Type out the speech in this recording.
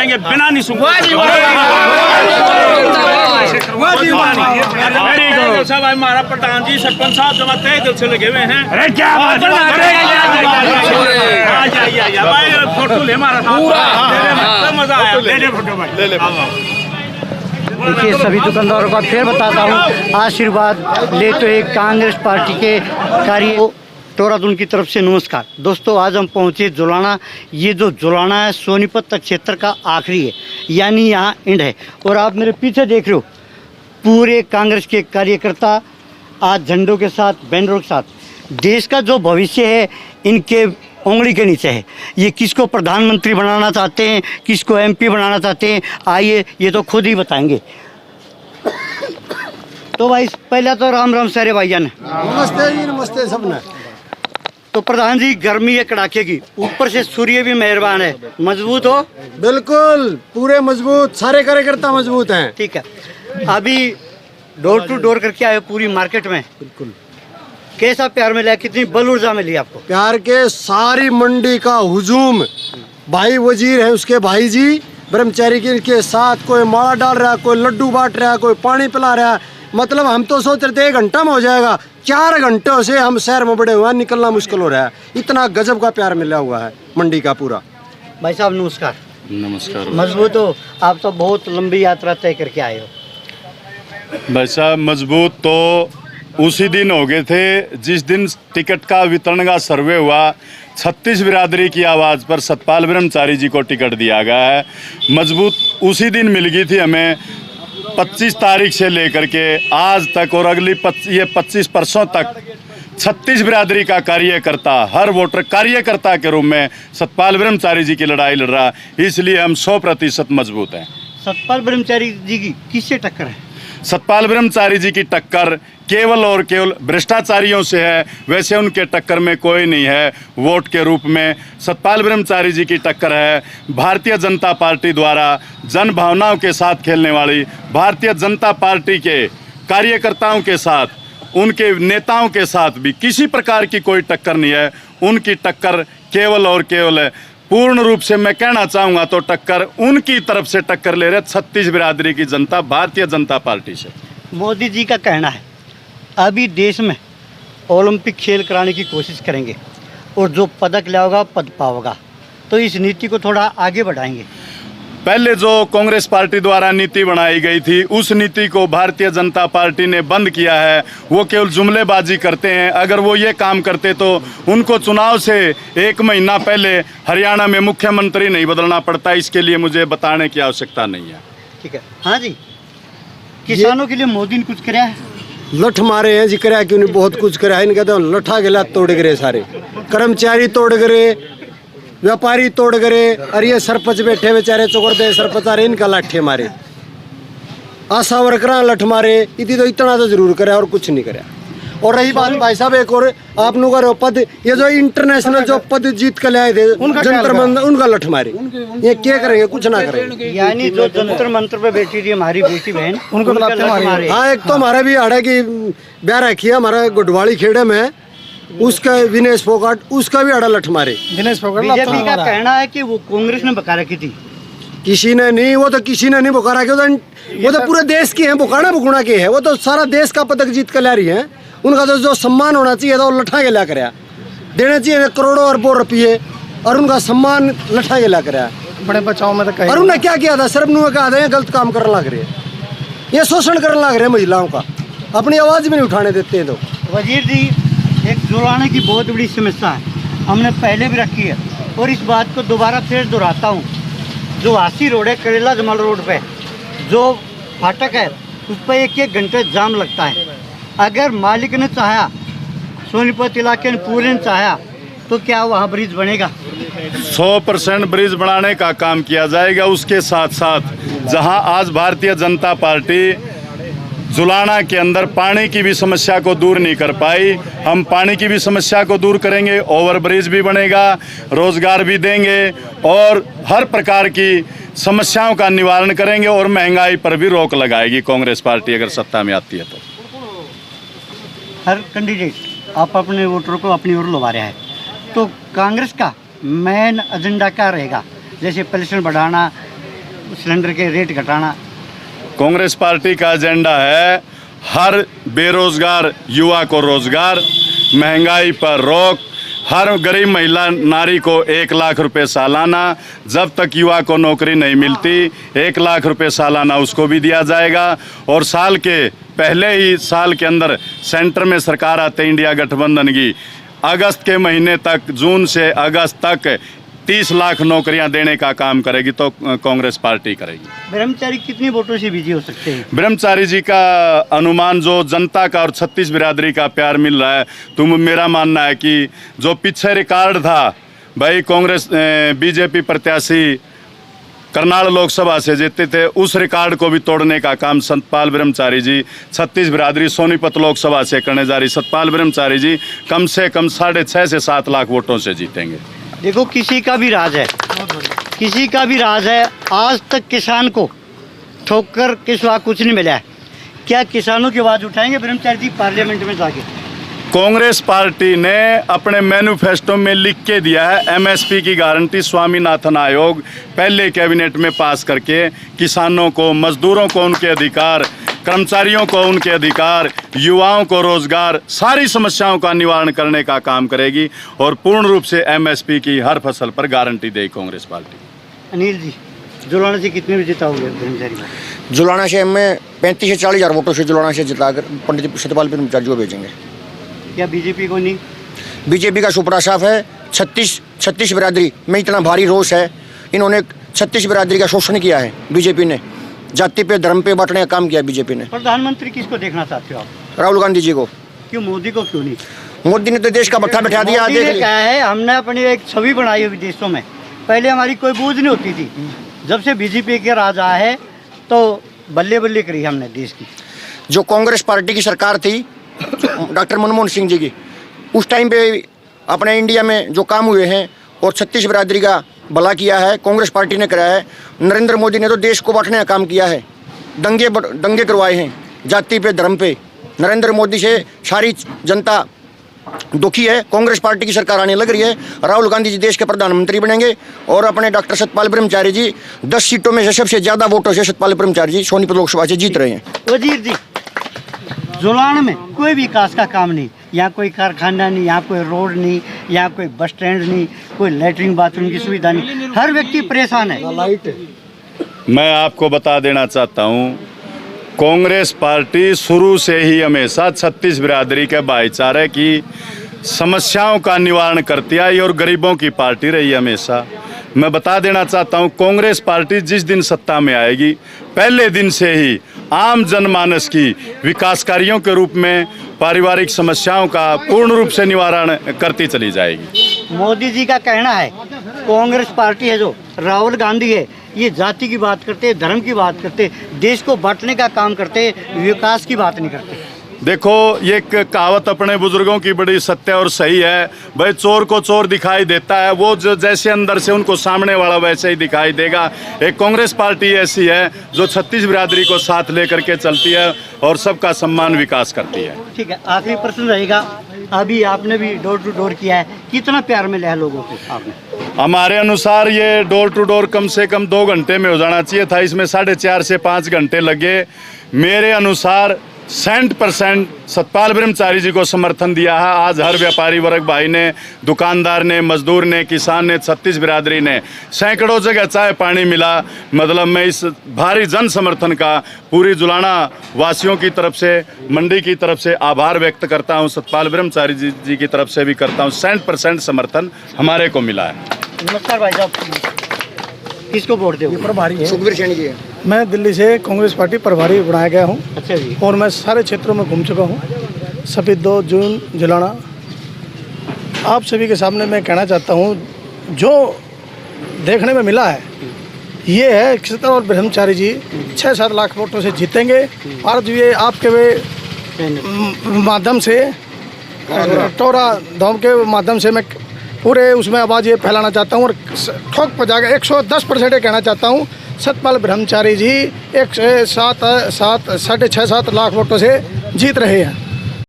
सुनाएंगे बिना नहीं सुन। सब हमारा प्रधान जी सरपंच साहब जमा तय दिल से लगे हुए हैं। अरे क्या भाई फोटो ले हमारा मजा आया। ले फोटो भाई ले। देखिए सभी दुकानदारों का फिर बताता हूँ, आशीर्वाद ले तो एक कांग्रेस पार्टी के कार्य टोरादुन की तरफ से नमस्कार। दोस्तों आज हम पहुँचे जुलाना। ये जो जुलाना है सोनीपत क्षेत्र का आखिरी है, यानी यहाँ एंड है। और आप मेरे पीछे देख रहे हो पूरे कांग्रेस के कार्यकर्ता आज झंडों के साथ, बैनरों के साथ। देश का जो भविष्य है इनके उंगली के नीचे है। ये किसको प्रधानमंत्री बनाना चाहते हैं, किसको एमपी बनाना चाहते हैं, आइए ये तो खुद ही बताएंगे। तो भाई पहले तो राम राम सारे भाईजान। नमस्ते जी, नमस्ते सबने। तो प्रधान जी गर्मी है कड़ाके की, ऊपर से सूर्य भी मेहरबान है, मजबूत हो? बिल्कुल पूरे मजबूत, सारे कार्यकर्ता मजबूत हैं। ठीक है, अभी डोर टू डोर करके आए पूरी मार्केट में। बिल्कुल। कैसा प्यार मिला, कितनी बल ऊर्जा मिली आपको? प्यार के सारी मंडी का हुजूम, भाई वजीर है उसके भाई जी ब्रह्मचारी के साथ, कोई माला डाल रहा है, कोई लड्डू बांट रहा है, कोई पानी पिला रहा है। मतलब हम तो सोच रहे थे 1 घंटा में हो जाएगा, 4 घंटों से हम शहर में बड़े हुए हैं, निकलना मुश्किल हो रहा है। इतना गजब का प्यार मिला हुआ है मंडी का पूरा। भाई साहब नमस्कार। नमस्कार। मजबूत हो? आप तो बहुत लंबी यात्रा तय करके आए हो। भाई साहब मजबूत तो उसी दिन हो गए थे जिस दिन टिकट का वितरण का सर्वे हुआ। 36 बिरादरी की आवाज़ पर सतपाल ब्रह्मचारी जी को टिकट दिया गया है। मजबूत उसी दिन मिल गई थी हमें। 25 तारीख से लेकर के आज तक और अगली 25 परसों तक 36 बिरादरी का कार्यकर्ता, हर वोटर कार्यकर्ता के रूप में सतपाल ब्रह्मचारी जी की लड़ाई लड़ रहा है। इसलिए हम 100% मजबूत हैं। सतपाल ब्रह्मचारी जी की किससे टक्कर है? सतपाल ब्रह्मचारी जी की टक्कर केवल और केवल भ्रष्टाचारियों से है। वैसे उनके टक्कर में कोई नहीं है वोट के रूप में। सतपाल ब्रह्मचारी जी की टक्कर है भारतीय जनता पार्टी द्वारा जन भावनाओं के साथ खेलने वाली भारतीय जनता पार्टी के कार्यकर्ताओं के साथ, उनके नेताओं के साथ भी किसी प्रकार की कोई टक्कर नहीं है। उनकी टक्कर केवल और केवल पूर्ण रूप से मैं कहना चाहूँगा तो टक्कर उनकी तरफ से टक्कर ले रहे 36 बिरादरी की जनता भारतीय जनता पार्टी से। मोदी जी का कहना है अभी देश में ओलंपिक खेल कराने की कोशिश करेंगे और जो पदक लाओगा पद पाओगा। तो इस नीति को थोड़ा आगे बढ़ाएंगे। पहले जो कांग्रेस पार्टी द्वारा नीति बनाई गई थी उस नीति को भारतीय जनता पार्टी ने बंद किया है। वो केवल जुमलेबाजी करते हैं। अगर वो ये काम करते तो उनको चुनाव से 1 महीना पहले हरियाणा में मुख्यमंत्री नहीं बदलना पड़ता। इसके लिए मुझे बताने की आवश्यकता नहीं है। ठीक है। हाँ जी, किसानों के लिए मोदी ने कुछ कराया है? लठ मारे हैं जी, कराया क्यों नहीं, बहुत कुछ कराया। इनके तो लठा गिला तोड़ गिरे, सारे कर्मचारी तोड़ गिरे, व्यापारी तोड़ गए। और ये सरपंच बैठे बेचारे चौकड़ते सरपंच आ रहे, इनका लाठे मारे। आशा वर्कर लठ मारे। तो इतना तो जरूर करे और कुछ नहीं करे। और रही बात भाई साहब एक और आप लोगों का पद, ये जो इंटरनेशनल जो पद जीत कर लाए थे जंतर मंतर, उनका लठ मारे। ये क्या करेंगे, कुछ ना करेंगे। यानी जो जंतर मंत्र पे बैठी थी हमारी बेटी बहन, उनको लठ मारे। हाँ, एक तो हमारा भी आड़ा की ब्याह रखी है हमारा गुडवाड़ी खेड़े में, उसका विनेश फोगाट, उसका भी आड़ा लठ मारे। विनेश फोगाट बीजेपी का कहना है कि वो कांग्रेस ने बका रखी थी। किसी ने नहीं, वो तो किसी ने नहीं बुका रखी। वो तो पूरे देश की है, बुखाना बुकुना के है। वो तो सारा देश का पदक जीत कर ला रही है। उनका तो जो सम्मान होना चाहिए था वो लठा के ला कर देना चाहिए करोड़ों अरबों रुपये, और उनका सम्मान लठा के ला कर। बड़े बचाव में तो और उन्होंने क्या किया था, सिर्फ उन्होंने कहा था गलत काम करने लग रहे, ये शोषण करने लग रहे महिलाओं का, अपनी आवाज़ भी नहीं उठाने देते हैं। तो वजीर जी एक जुलाने की बहुत बड़ी समस्या है, हमने पहले भी रखी है और इस बात को दोबारा फिर दोहराता हूँ। जो आसी रोड है करेला जमाल रोड पे जो फाटक है उस पर 1-1 घंटे जाम लगता है। अगर मालिक ने चाहा, सोनीपत इलाके ने पूरे ने चाहा तो क्या वहाँ ब्रिज बनेगा? 100% ब्रिज बनाने का काम किया जाएगा। उसके साथ साथ जहां आज भारतीय जनता पार्टी जुलाना के अंदर पानी की भी समस्या को दूर नहीं कर पाई, हम पानी की भी समस्या को दूर करेंगे। ओवर ब्रिज भी बनेगा, रोजगार भी देंगे और हर प्रकार की समस्याओं का निवारण करेंगे और महंगाई पर भी रोक लगाएगी कांग्रेस पार्टी अगर सत्ता में आती है तो। हर कैंडिडेट आप अपने वोटरों को अपनी ओर लुभा रहा है, तो कांग्रेस का मेन एजेंडा क्या रहेगा? जैसे पेंशन बढ़ाना, सिलेंडर के रेट घटाना? कांग्रेस पार्टी का एजेंडा है हर बेरोजगार युवा को रोजगार, महंगाई पर रोक, हर गरीब महिला नारी को 1 लाख रुपए सालाना, जब तक युवा को नौकरी नहीं मिलती 1 लाख रुपए सालाना उसको भी दिया जाएगा। और साल के पहले ही साल के अंदर सेंटर में सरकार आते इंडिया गठबंधन की अगस्त के महीने तक, जून से अगस्त तक 30 लाख नौकरियां देने का काम करेगी, तो कांग्रेस पार्टी करेगी। ब्रह्मचारी कितने वोटों से विजयी हो सकते हैं? ब्रह्मचारी जी का अनुमान जो जनता का और 36 बिरादरी का प्यार मिल रहा है, तो मेरा मानना है कि जो पीछे रिकॉर्ड था भाई, कांग्रेस बीजेपी प्रत्याशी करनाल लोकसभा से जीते थे, उस रिकॉर्ड को भी तोड़ने का काम सतपाल ब्रह्मचारी जी 36 बिरादरी सोनीपत लोकसभा से करने जा रही। सतपाल ब्रह्मचारी जी कम से कम 6.5 से 7 लाख वोटों से जीतेंगे। देखो, किसी का भी राज है, किसी का भी राज है, आज तक किसान को ठोकर के सिवा कुछ नहीं मिला है। क्या किसानों की आवाज़ उठाएंगे ब्रह्मचारी जी पार्लियामेंट में जाके? कांग्रेस पार्टी ने अपने मैनिफेस्टो में लिख के दिया है एमएसपी की गारंटी स्वामीनाथन आयोग पहले कैबिनेट में पास करके किसानों को, मजदूरों को उनके अधिकार, कर्मचारियों को उनके अधिकार, युवाओं को रोजगार, सारी समस्याओं का निवारण करने का काम करेगी और पूर्ण रूप से एमएसपी की हर फसल पर गारंटी देगी कांग्रेस पार्टी। अनिल जी, जुलाना से कितने में जिताओगे ब्रह्मचारी? जुलाना से हमें 35 से 40 हज़ार वोटों से जुलाना से जिताकर पंडित सतपाल ब्रह्मचारी को भेजेंगे। क्या बीजेपी को नहीं? बीजेपी का सुपड़ा साफ है। 36 बिरादरी में इतना भारी रोष है। इन्होंने 36 बिरादरी का शोषण किया है बीजेपी ने, जाति पे धर्म पे बांटने का काम किया बीजेपी ने। प्रधानमंत्री किसको देखना चाहते हो आप? राहुल गांधी जी को। क्यों मोदी को क्यों नहीं? मोदी ने तो देश का मट्ठा बैठा दिया। मोदी ने कहा है हमने अपनी एक छवि बनाई हुई विदेशों में, पहले हमारी कोई बूझ नहीं होती थी, जब से बीजेपी के राज आया है तो बल्ले बल्ले करी हमने देश की। जो कांग्रेस पार्टी की सरकार थी डॉक्टर मनमोहन सिंह जी की, उस टाइम पे अपने इंडिया में जो काम हुए हैं और 36 बिरादरी का भला किया है कांग्रेस पार्टी ने कराया है। नरेंद्र मोदी ने तो देश को बांटने का काम किया है, दंगे करवाए हैं जाति पे धर्म पे। नरेंद्र मोदी से सारी जनता दुखी है। कांग्रेस पार्टी की सरकार आने लग रही है, राहुल गांधी जी देश के प्रधानमंत्री बनेंगे और अपने डॉक्टर सतपाल ब्रह्मचारी जी 10 सीटों में से सबसे ज्यादा वोटों से सतपाल ब्रह्मचारी जी सोनीपत लोकसभा से जीत रहे हैं। वजीर जी, जुलान में कोई विकास का काम नहीं, यहाँ कोई कारखाना नहीं, यहाँ कोई रोड नहीं, यहाँ कोई बस स्टैंड नहीं, कोई लैट्रिन बाथरूम की सुविधा नहीं, हर व्यक्ति परेशान है। मैं आपको बता देना चाहता हूँ, कांग्रेस पार्टी शुरू से ही हमेशा 36 बिरादरी के भाईचारे की समस्याओं का निवारण करती आई और गरीबों की पार्टी रही हमेशा। मैं बता देना चाहता हूँ, कांग्रेस पार्टी जिस दिन सत्ता में आएगी पहले दिन से ही आम जनमानस की विकास कार्यों के रूप में पारिवारिक समस्याओं का पूर्ण रूप से निवारण करती चली जाएगी। मोदी जी का कहना है कांग्रेस पार्टी है जो राहुल गांधी है, ये जाति की बात करते, धर्म की बात करते, देश को बांटने का काम करते, विकास की बात नहीं करते। देखो, ये एक कहावत अपने बुजुर्गों की बड़ी सत्य और सही है भाई, चोर को चोर दिखाई देता है, वो जो जैसे अंदर से उनको सामने वाला वैसे ही दिखाई देगा। एक कांग्रेस पार्टी ऐसी है जो 36 बिरादरी को साथ लेकर के चलती है और सबका सम्मान विकास करती है। ठीक है, आखिरी प्रश्न रहेगा, अभी आपने भी डोर टू डोर किया है, कितना प्यार मिला है लोगों को आपने? हमारे अनुसार ये डोर टू डोर कम से कम 2 घंटे में हो जाना चाहिए था, इसमें 4.5 से 5 घंटे लगे। मेरे अनुसार 100% सतपाल ब्रह्मचारी जी को समर्थन दिया है। आज हर व्यापारी वर्ग भाई ने, दुकानदार ने, मजदूर ने, किसान ने, 36 बिरादरी ने सैकड़ों जगह चाय पानी मिला। मतलब मैं इस भारी जन समर्थन का पूरी जुलाना वासियों की तरफ से, मंडी की तरफ से आभार व्यक्त करता हूं। सतपाल ब्रह्मचारी जी की तरफ से भी करता हूं। 100% समर्थन हमारे को मिला है। नमस्कार भाई साहब, किसको वोट दोगे? प्रभारी है सुखबीर सैनी जी। मैं दिल्ली से कांग्रेस पार्टी प्रभारी बनाया गया हूँ। अच्छा जी। और मैं सारे क्षेत्रों में घूम चुका हूँ, सफेदो, जून, जुलाना। आप सभी के सामने मैं कहना चाहता हूँ, जो देखने में मिला है ये है कि सतपाल ब्रह्मचारी जी 6-7 लाख वोटों से जीतेंगे। और ये आपके माध्यम से, टोरा धोम के माध्यम से मैं पूरे उसमें आवाज़ ये फैलाना चाहता हूँ और ठोक पजाकर 110% कहना चाहता हूँ, सतपाल ब्रह्मचारी जी 6.5-7 लाख वोटों से जीत रहे हैं।